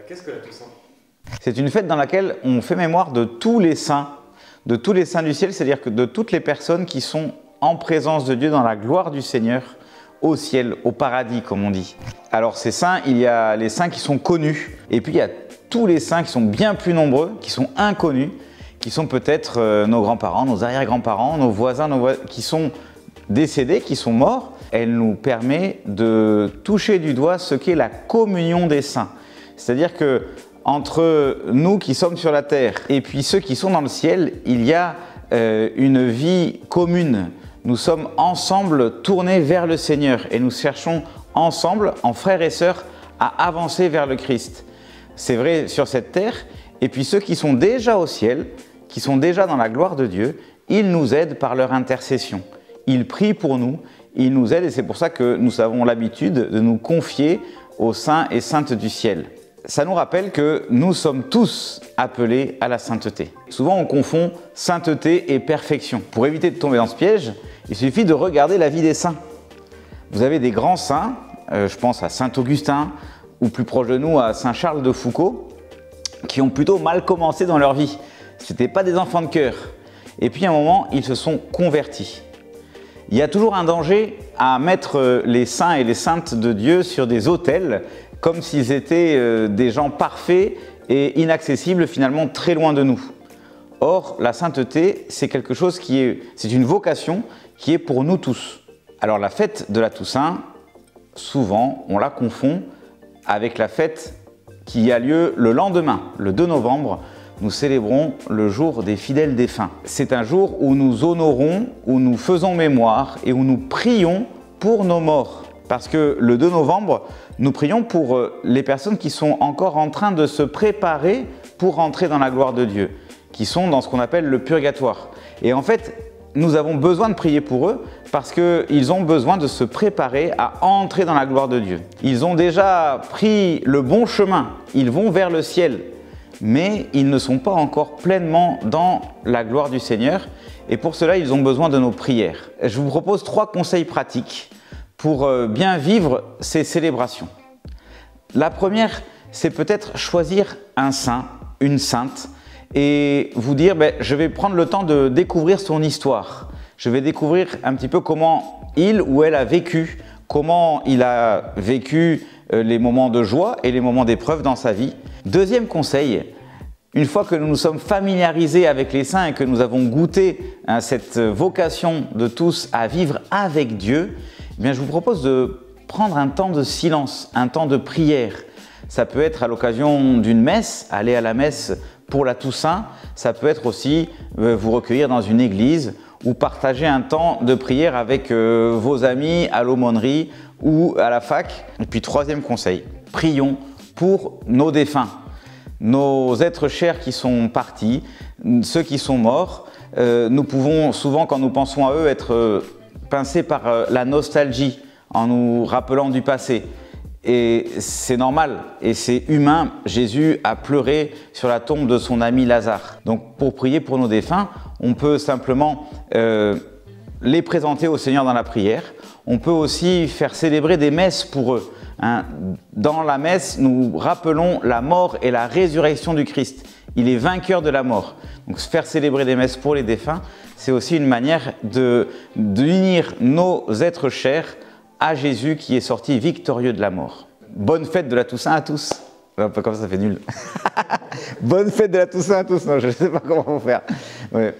Qu'est-ce que la Toussaint? C'est une fête dans laquelle on fait mémoire de tous les saints du ciel, c'est-à-dire que de toutes les personnes qui sont en présence de Dieu dans la gloire du Seigneur, au ciel, au paradis comme on dit. Alors ces saints, il y a les saints qui sont connus, et puis il y a tous les saints qui sont bien plus nombreux, qui sont inconnus, qui sont peut-être nos grands-parents, nos arrière-grands-parents, nos voisins, qui sont décédés, qui sont morts. Elle nous permet de toucher du doigt ce qu'est la communion des saints. C'est-à-dire que entre nous qui sommes sur la terre et puis ceux qui sont dans le ciel, il y a une vie commune. Nous sommes ensemble tournés vers le Seigneur et nous cherchons ensemble, en frères et sœurs, à avancer vers le Christ. C'est vrai sur cette terre. Et puis ceux qui sont déjà au ciel, qui sont déjà dans la gloire de Dieu, ils nous aident par leur intercession. Ils prient pour nous, ils nous aident et c'est pour ça que nous avons l'habitude de nous confier aux saints et saintes du ciel. Ça nous rappelle que nous sommes tous appelés à la sainteté. Souvent on confond sainteté et perfection. Pour éviter de tomber dans ce piège, il suffit de regarder la vie des saints. Vous avez des grands saints, je pense à saint Augustin, ou plus proche de nous à saint Charles de Foucault, qui ont plutôt mal commencé dans leur vie. Ce n'étaient pas des enfants de cœur. Et puis à un moment, ils se sont convertis. Il y a toujours un danger à mettre les saints et les saintes de Dieu sur des autels, comme s'ils étaient des gens parfaits et inaccessibles, finalement très loin de nous. Or, la sainteté, c'est quelque chose c'est une vocation qui est pour nous tous. Alors la fête de la Toussaint, souvent, on la confond avec la fête qui a lieu le lendemain, le 2 novembre, nous célébrons le jour des fidèles défunts. C'est un jour où nous honorons, où nous faisons mémoire et où nous prions pour nos morts. Parce que le 2 novembre, nous prions pour les personnes qui sont encore en train de se préparer pour rentrer dans la gloire de Dieu, qui sont dans ce qu'on appelle le purgatoire. Et en fait, nous avons besoin de prier pour eux parce qu'ils ont besoin de se préparer à entrer dans la gloire de Dieu. Ils ont déjà pris le bon chemin, ils vont vers le ciel, mais ils ne sont pas encore pleinement dans la gloire du Seigneur et pour cela, ils ont besoin de nos prières. Je vous propose 3 conseils pratiques pour bien vivre ces célébrations. La première, c'est peut-être choisir un saint, une sainte, et vous dire, je vais prendre le temps de découvrir son histoire. Je vais découvrir un petit peu comment il ou elle a vécu, comment il a vécu les moments de joie et les moments d'épreuve dans sa vie. Deuxième conseil, une fois que nous nous sommes familiarisés avec les saints et que nous avons goûté cette vocation de tous à vivre avec Dieu, je vous propose de prendre un temps de silence, un temps de prière. Ça peut être à l'occasion d'une messe, aller à la messe pour la Toussaint. Ça peut être aussi vous recueillir dans une église ou partager un temps de prière avec vos amis à l'aumônerie ou à la fac. Et puis 3e conseil, prions pour nos défunts, nos êtres chers qui sont partis, ceux qui sont morts. Nous pouvons souvent, quand nous pensons à eux, être pincés par la nostalgie en nous rappelant du passé. Et c'est normal et c'est humain. Jésus a pleuré sur la tombe de son ami Lazare. Donc pour prier pour nos défunts, on peut simplement les présenter au Seigneur dans la prière. On peut aussi faire célébrer des messes pour eux. Dans la messe, nous rappelons la mort et la résurrection du Christ. Il est vainqueur de la mort. Donc faire célébrer des messes pour les défunts, c'est aussi une manière d'unir nos êtres chers à Jésus qui est sorti victorieux de la mort. Bonne fête de la Toussaint à tous. Comme ça fait nul. Bonne fête de la Toussaint à tous. Non, je ne sais pas comment faire. Ouais.